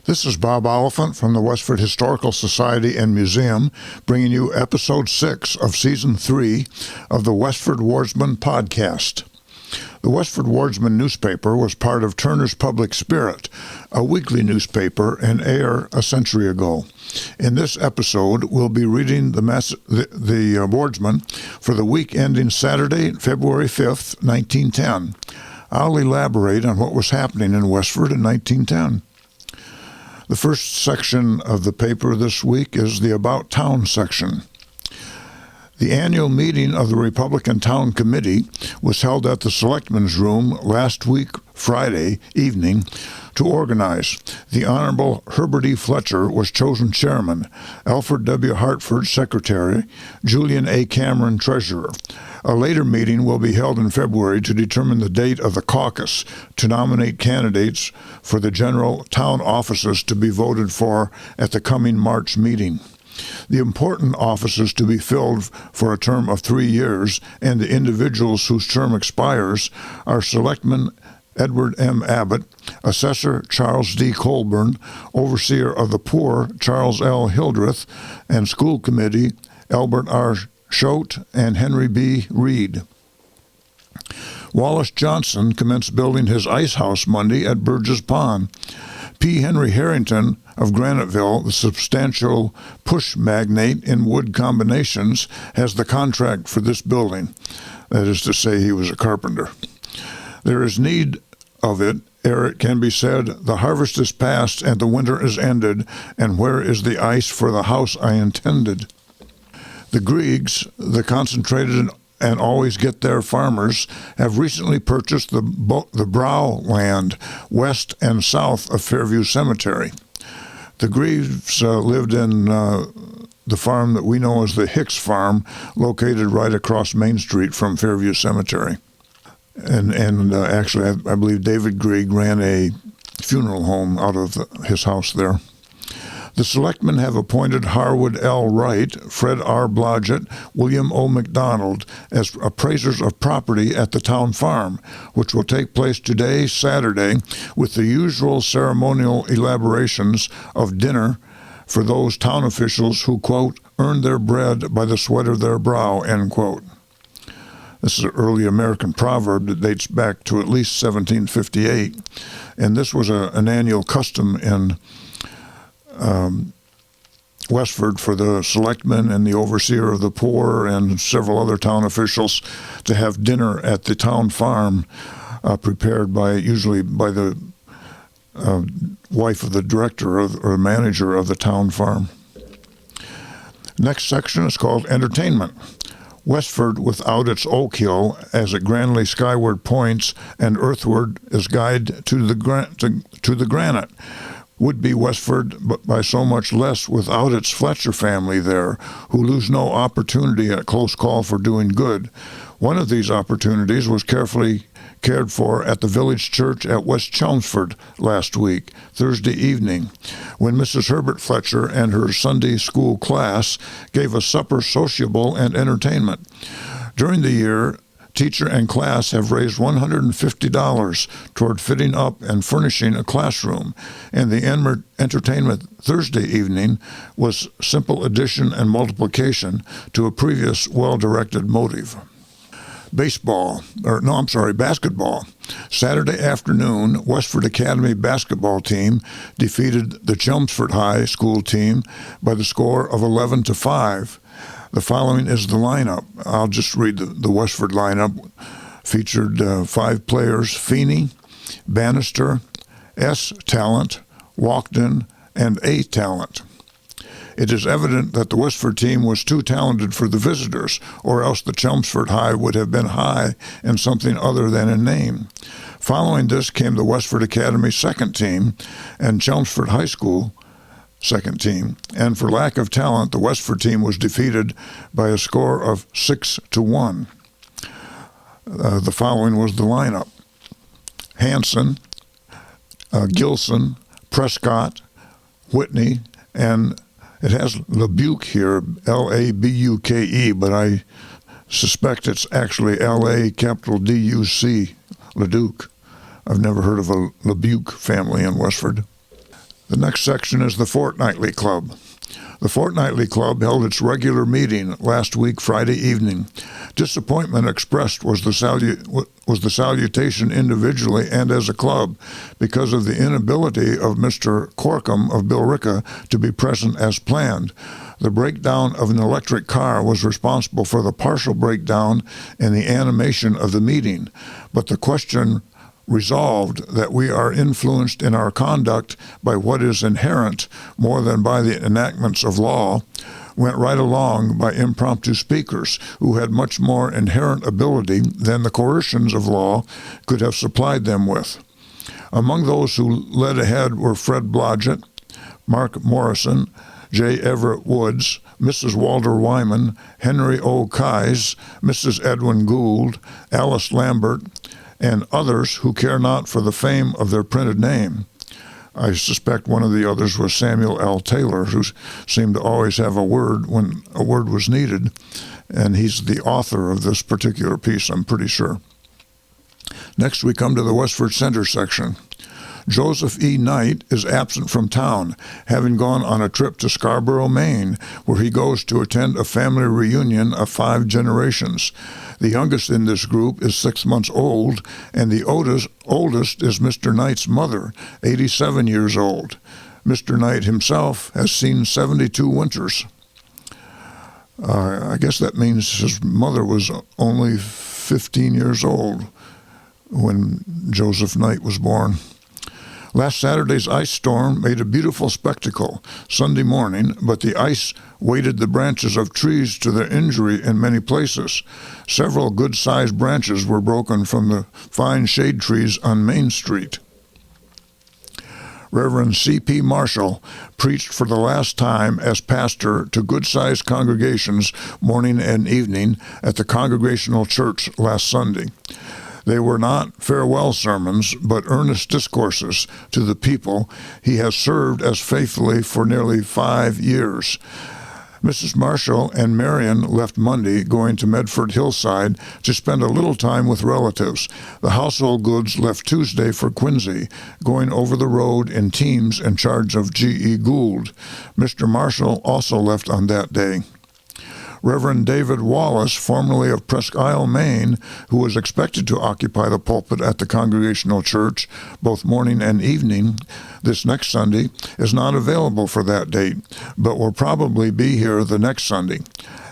This is Bob Oliphant from the Westford Historical Society and Museum, bringing you Episode 6 of Season 3 of the Westford Wardsman podcast. The Westford Wardsman newspaper was part of Turner's Public Spirit, a weekly newspaper in Ayer a century ago. In this episode, we'll be reading the Wardsman for the week ending Saturday, February 5th, 1910. I'll elaborate on what was happening in Westford in 1910. The first section of the paper this week is the About Town section. The annual meeting of the Republican Town Committee was held at the Selectmen's Room last week, Friday evening, to organize. The Honorable Herbert E. Fletcher was chosen chairman, Alfred W. Hartford secretary, Julian A. Cameron treasurer. A later meeting will be held in February to determine the date of the caucus to nominate candidates for the general town offices to be voted for at the coming March meeting. The important offices to be filled for a term of 3 years and the individuals whose term expires are Selectman Edward M. Abbott, Assessor Charles D. Colburn, Overseer of the Poor Charles L. Hildreth, and School Committee Albert R. Schote and Henry B. Reed. Wallace Johnson commenced building his ice house Monday at Burgess Pond. P. Henry Harrington of Graniteville, the substantial push magnate in wood combinations, has the contract for this building. That is to say, he was a carpenter. There is need of it ere it can be said, the harvest is past and the winter is ended, and where is the ice for the house I intended? The Griegs, the concentrated and always get there farmers, have recently purchased the Brow land west and south of Fairview Cemetery. The Griegs lived in the farm that we know as the Hicks Farm, located right across Main Street from Fairview Cemetery. And actually, I believe David Grieg ran a funeral home out of his house there. The selectmen have appointed Harwood L. Wright, Fred R. Blodgett, William O. McDonald as appraisers of property at the town farm, which will take place today, Saturday, with the usual ceremonial elaborations of dinner for those town officials who, quote, earn their bread by the sweat of their brow, end quote. This is an early American proverb that dates back to at least 1758, and this was an annual custom in Westford for the selectmen and the overseer of the poor and several other town officials to have dinner at the town farm, prepared usually by the wife of the director or manager of the town farm. Next section is called Entertainment. Westford without its oak hill as it grandly skyward points and earthward is guide to the granite. Would be Westford, but by so much less without its Fletcher family there, who lose no opportunity at close call for doing good. One of these opportunities was carefully cared for at the village church at West Chelmsford last week, Thursday evening, when Mrs. Herbert Fletcher and her Sunday school class gave a supper sociable and entertainment. During the year, teacher and class have raised $150 toward fitting up and furnishing a classroom, and the entertainment Thursday evening was simple addition and multiplication to a previous well-directed motive. Basketball. Saturday afternoon, Westford Academy basketball team defeated the Chelmsford High School team by the score of 11-5. The following is the lineup. I'll just read the Westford lineup. Featured 5 players: Feeney, Bannister, S. Talent, Walkden, and A. Talent. It is evident that the Westford team was too talented for the visitors, or else the Chelmsford High would have been high in something other than in name. Following this came the Westford Academy second team and Chelmsford High School second team, and for lack of talent, the Westford team was defeated by a score of 6-1. The following was the lineup: Hanson, Gilson, Prescott, Whitney, and it has LaBuke here, L-A-B-U-K-E, but I suspect it's actually L-A-D-U-C, LaDuke. I've never heard of a LaBuke family in Westford. The next section is the Fortnightly Club. The Fortnightly Club held its regular meeting last week, Friday evening. Disappointment expressed was the salutation individually and as a club because of the inability of Mr. Corkum of Billerica to be present as planned. The breakdown of an electric car was responsible for the partial breakdown and the animation of the meeting, but the question resolved that we are influenced in our conduct by what is inherent more than by the enactments of law, went right along by impromptu speakers who had much more inherent ability than the coercions of law could have supplied them with. Among those who led ahead were Fred Blodgett, Mark Morrison, J. Everett Woods, Mrs. Walter Wyman, Henry O. Keyes, Mrs. Edwin Gould, Alice Lambert, and others who care not for the fame of their printed name. I suspect one of the others was Samuel L. Taylor, who seemed to always have a word when a word was needed, and he's the author of this particular piece, I'm pretty sure. Next, we come to the Westford Center section. Joseph E. Knight is absent from town, having gone on a trip to Scarborough, Maine, where he goes to attend a family reunion of 5 generations. The youngest in this group is 6 months old, and the oldest is Mr. Knight's mother, 87 years old. Mr. Knight himself has seen 72 winters. I guess that means his mother was only 15 years old when Joseph Knight was born. Last Saturday's ice storm made a beautiful spectacle Sunday morning, but the ice weighted the branches of trees to their injury in many places. Several good-sized branches were broken from the fine shade trees on Main Street. Reverend C.P. Marshall preached for the last time as pastor to good-sized congregations morning and evening at the Congregational Church last Sunday. They were not farewell sermons, but earnest discourses to the people he has served as faithfully for nearly 5 years. Mrs. Marshall and Marion left Monday, going to Medford Hillside to spend a little time with relatives. The household goods left Tuesday for Quincy, going over the road in teams in charge of G.E. Gould. Mr. Marshall also left on that day. Reverend David Wallace, formerly of Presque Isle, Maine, who was expected to occupy the pulpit at the Congregational Church both morning and evening this next Sunday, is not available for that date, but will probably be here the next Sunday.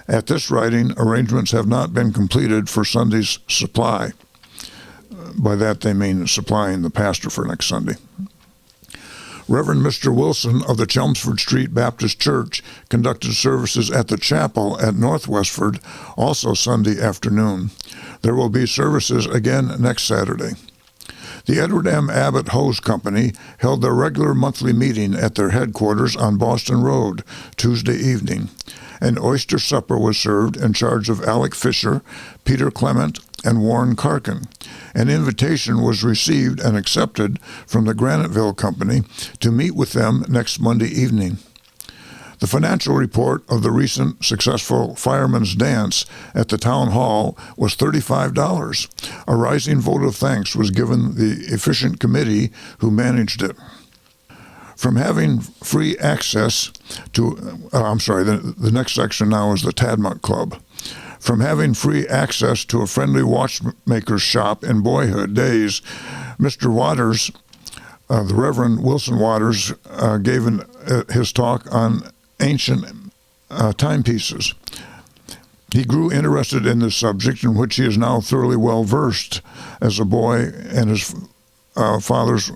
At this writing, arrangements have not been completed for Sunday's supply. By that they mean supplying the pastor for next Sunday. Reverend Mr. Wilson of the Chelmsford Street Baptist Church conducted services at the chapel at North Westford, also Sunday afternoon. There will be services again next Saturday. The Edward M. Abbott Hose Company held their regular monthly meeting at their headquarters on Boston Road Tuesday evening. An oyster supper was served in charge of Alec Fisher, Peter Clement, and Warren Karkin. An invitation was received and accepted from the Graniteville Company to meet with them next Monday evening. The financial report of the recent successful Fireman's Dance at the Town Hall was $35. A rising vote of thanks was given the efficient committee who managed it. From having free access to, the next section now is the Tadmuck Club. From having free access to a friendly watchmaker's shop in boyhood days, Mr. Waters, the Reverend Wilson Waters, gave his talk on ancient timepieces. He grew interested in this subject, in which he is now thoroughly well versed as a boy in his father's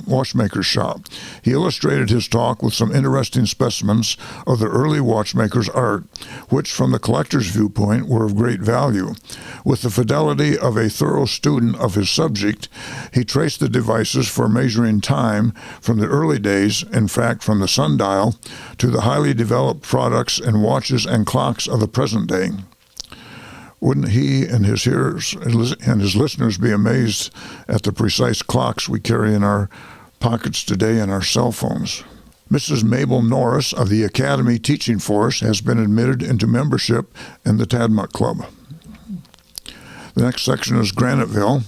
watchmaker's shop. He illustrated his talk with some interesting specimens of the early watchmaker's art, which from the collector's viewpoint were of great value. With the fidelity of a thorough student of his subject, he traced the devices for measuring time from the early days, in fact from the sundial, to the highly developed products in watches and clocks of the present day. Wouldn't he and his hearers and his listeners be amazed at the precise clocks we carry in our pockets today and our cell phones? Mrs. Mabel Norris of the Academy Teaching Force has been admitted into membership in the Tadmuck Club. The next section is Graniteville.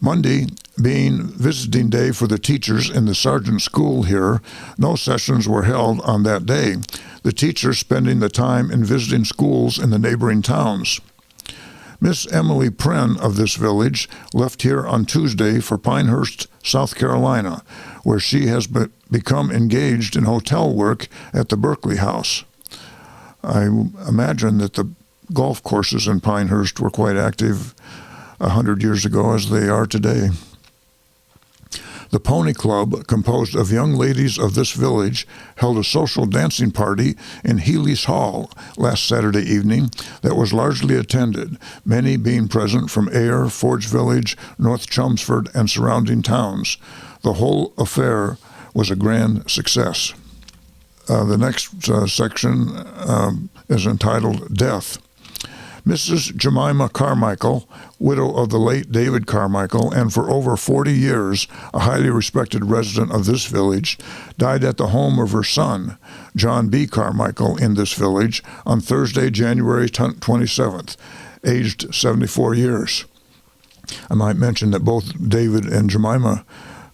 Monday, being visiting day for the teachers in the sergeant school here, no sessions were held on that day, the teachers spending the time in visiting schools in the neighboring towns. Miss Emily Pren of this village left here on Tuesday for Pinehurst, South Carolina, where she has become engaged in hotel work at the Berkeley House. I imagine that the golf courses in Pinehurst were quite active 100 years ago as they are today. The Pony Club, composed of young ladies of this village, held a social dancing party in Healy's Hall last Saturday evening that was largely attended, many being present from Ayer, Forge Village, North Chelmsford, and surrounding towns. The whole affair was a grand success. The next section is entitled Death. Mrs. Jemima Carmichael, widow of the late David Carmichael, and for over 40 years a highly respected resident of this village, died at the home of her son, John B. Carmichael, in this village on Thursday, January 27th, aged 74 years. I might mention that both David and Jemima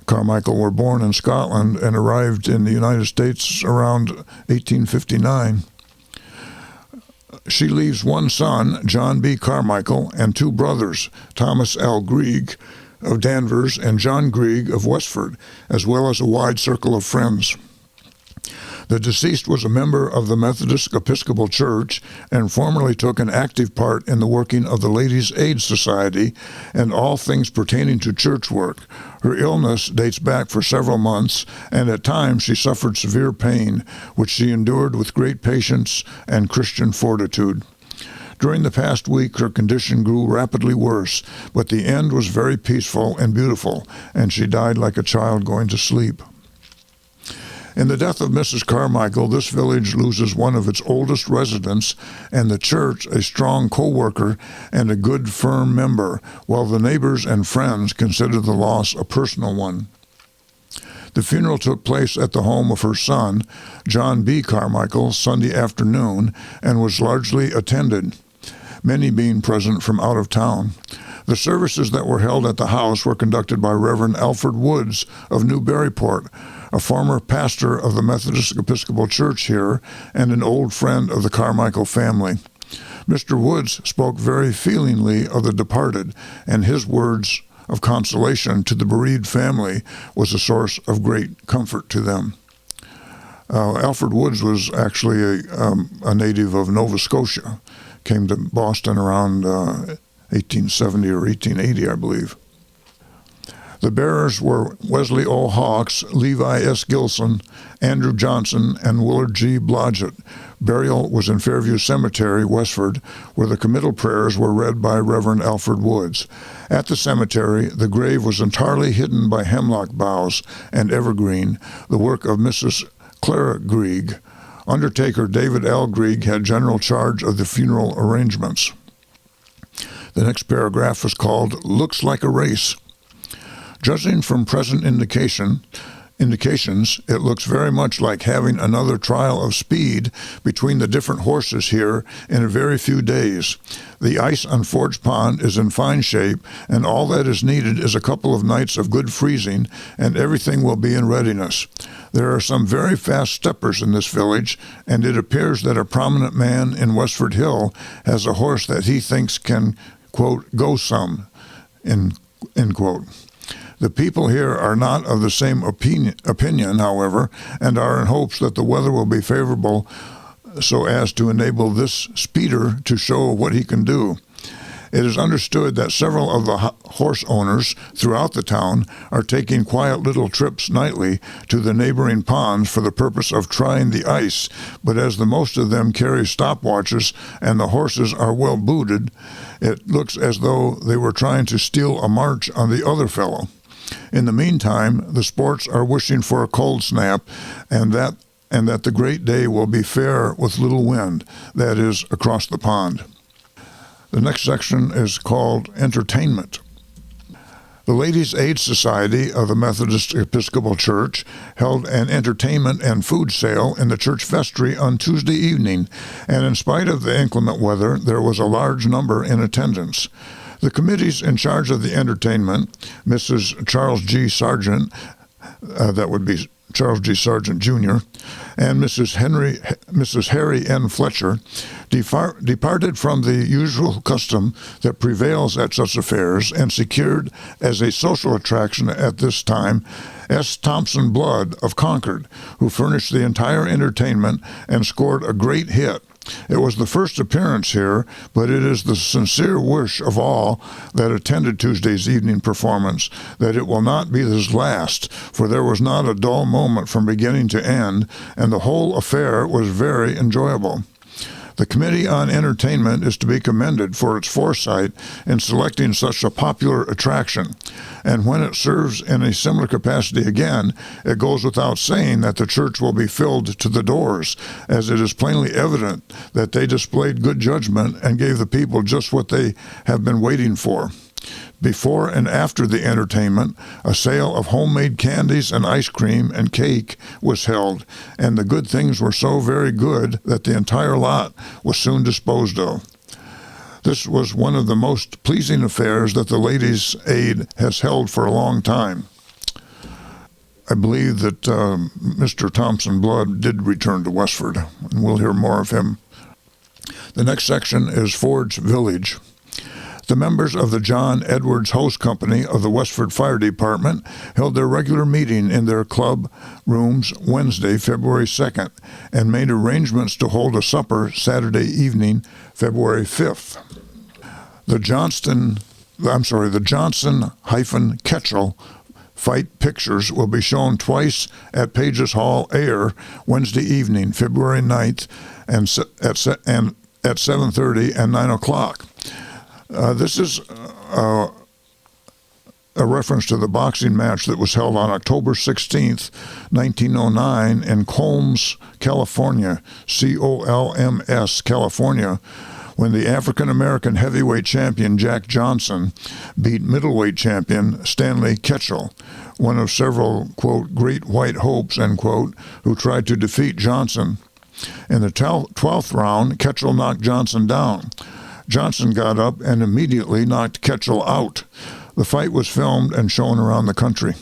Carmichael were born in Scotland and arrived in the United States around 1859. She leaves one son, John B. Carmichael, and two brothers, Thomas L. Grieg of Danvers and John Grieg of Westford, as well as a wide circle of friends. The deceased was a member of the Methodist Episcopal Church and formerly took an active part in the working of the Ladies' Aid Society and all things pertaining to church work. Her illness dates back for several months, and at times she suffered severe pain, which she endured with great patience and Christian fortitude. During the past week, her condition grew rapidly worse, but the end was very peaceful and beautiful, and she died like a child going to sleep. In the death of Mrs. Carmichael, this village loses one of its oldest residents, and the church a strong co-worker and a good, firm member, while the neighbors and friends consider the loss a personal one. The funeral took place at the home of her son, John B. Carmichael, Sunday afternoon, and was largely attended, many being present from out of town. The services that were held at the house were conducted by Reverend Alfred Woods of Newburyport, a former pastor of the Methodist Episcopal Church here and an old friend of the Carmichael family. Mr. Woods spoke very feelingly of the departed, and his words of consolation to the bereaved family was a source of great comfort to them. Alfred Woods was actually a native of Nova Scotia, came to Boston around 1870 or 1880, I believe. The bearers were Wesley O. Hawks, Levi S. Gilson, Andrew Johnson, and Willard G. Blodgett. Burial was in Fairview Cemetery, Westford, where the committal prayers were read by Reverend Alfred Woods. At the cemetery, the grave was entirely hidden by hemlock boughs and evergreen, the work of Mrs. Clara Grieg. Undertaker David L. Grieg had general charge of the funeral arrangements. The next paragraph is called Looks Like a Race. Judging from present indications, it looks very much like having another trial of speed between the different horses here in a very few days. The ice on Forge Pond is in fine shape, and all that is needed is a couple of nights of good freezing, and everything will be in readiness. There are some very fast steppers in this village, and it appears that a prominent man in Westford Hill has a horse that he thinks can, quote, go some, end quote. The people here are not of the same opinion, however, and are in hopes that the weather will be favorable so as to enable this speeder to show what he can do. It is understood that several of the horse owners throughout the town are taking quiet little trips nightly to the neighboring ponds for the purpose of trying the ice, but as the most of them carry stopwatches and the horses are well booted, it looks as though they were trying to steal a march on the other fellow. In the meantime, the sports are wishing for a cold snap, and that the great day will be fair with little wind, that is, across the pond. The next section is called Entertainment. The Ladies' Aid Society of the Methodist Episcopal Church held an entertainment and food sale in the church vestry on Tuesday evening, and in spite of the inclement weather, there was a large number in attendance. The committees in charge of the entertainment, Mrs. Charles G. Sargent, that would be Charles G. Sargent Jr., and Mrs. Harry N. Fletcher, departed from the usual custom that prevails at such affairs and secured as a social attraction at this time S. Thompson Blood of Concord, who furnished the entire entertainment and scored a great hit. It was the first appearance here, but it is the sincere wish of all that attended Tuesday's evening performance that it will not be his last, for there was not a dull moment from beginning to end, and the whole affair was very enjoyable. The Committee on Entertainment is to be commended for its foresight in selecting such a popular attraction, and when it serves in a similar capacity again, it goes without saying that the church will be filled to the doors, as it is plainly evident that they displayed good judgment and gave the people just what they have been waiting for. Before and after the entertainment, a sale of homemade candies and ice cream and cake was held, and the good things were so very good that the entire lot was soon disposed of. This was one of the most pleasing affairs that the Ladies' Aid has held for a long time. I believe that Mr. Thompson Blood did return to Westford, and we'll hear more of him. The next section is Ford's Village. The members of the John Edwards Hose Company of the Westford Fire Department held their regular meeting in their club rooms Wednesday, February 2nd, and made arrangements to hold a supper Saturday evening, February 5th. The Johnson-Ketchel fight pictures will be shown twice at Pages Hall, Ayer, Wednesday evening, February 9th, and at 7:30 and 9 o'clock. This is a reference to the boxing match that was held on October 16th, 1909 in Colms, California, C-O-L-M-S, California, when the African-American heavyweight champion Jack Johnson beat middleweight champion Stanley Ketchel, one of several, quote, great white hopes, end quote, who tried to defeat Johnson. In the 12th round, Ketchel knocked Johnson down. Johnson got up and immediately knocked Ketchel out. The fight was filmed and shown around the country.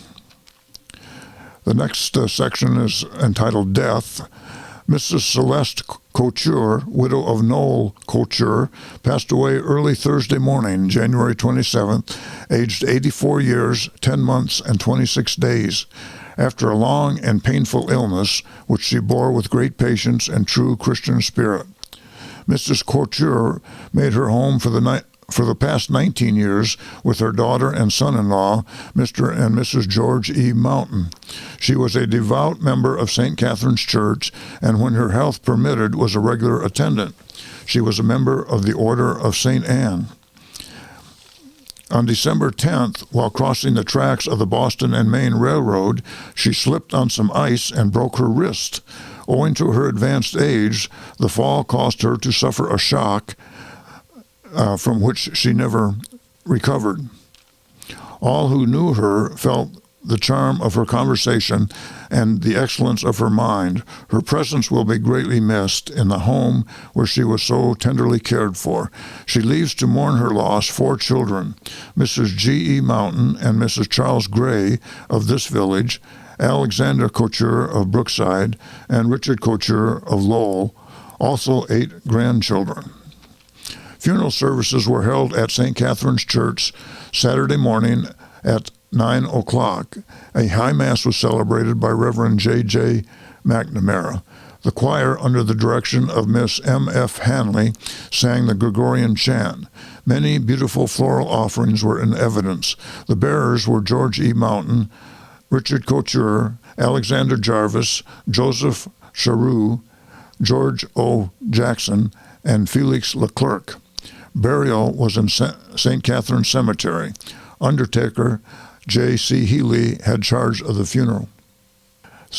The next section is entitled Death. Mrs. Celeste Couture, widow of Noel Couture, passed away early Thursday morning, January 27th, aged 84 years, 10 months, and 26 days, after a long and painful illness, which she bore with great patience and true Christian spirit. Mrs. Couture made her home for the past 19 years with her daughter and son-in-law, Mr. and Mrs. George E. Mountain. She was a devout member of St. Catherine's Church, and when her health permitted, was a regular attendant. She was a member of the Order of St. Anne. On December 10th, while crossing the tracks of the Boston and Maine Railroad, she slipped on some ice and broke her wrist. Owing to her advanced age, the fall caused her to suffer a shock from which she never recovered. All who knew her felt the charm of her conversation and the excellence of her mind. Her presence will be greatly missed in the home where she was so tenderly cared for. She leaves to mourn her loss 4 children, Mrs. G. E. Mountain and Mrs. Charles Gray of this village, Alexander Couture of Brookside, and Richard Couture of Lowell, also 8 grandchildren. Funeral services were held at St. Catherine's Church Saturday morning at 9 o'clock. A high mass was celebrated by Reverend J.J. McNamara. The choir, under the direction of Miss M.F. Hanley, sang the Gregorian chant. Many beautiful floral offerings were in evidence. The bearers were George E. Mountain, Richard Couture, Alexander Jarvis, Joseph Charoux, George O. Jackson, and Felix Leclerc. Burial was in St. Catherine Cemetery. Undertaker J.C. Healy had charge of the funeral.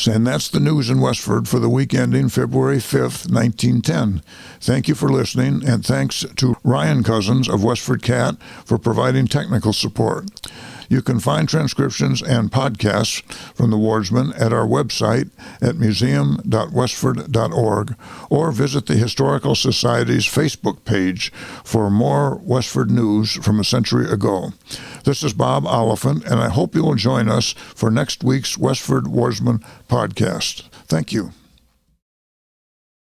And that's the news in Westford for the week ending February 5th, 1910. Thank you for listening, and thanks to Ryan Cousins of WestfordCAT for providing technical support. You can find transcriptions and podcasts from the Wardsman at our website at museum.westford.org, or visit the Historical Society's Facebook page for more Westford news from a century ago. This is Bob Oliphant, and I hope you will join us for next week's Westford Wardsman podcast. Thank you.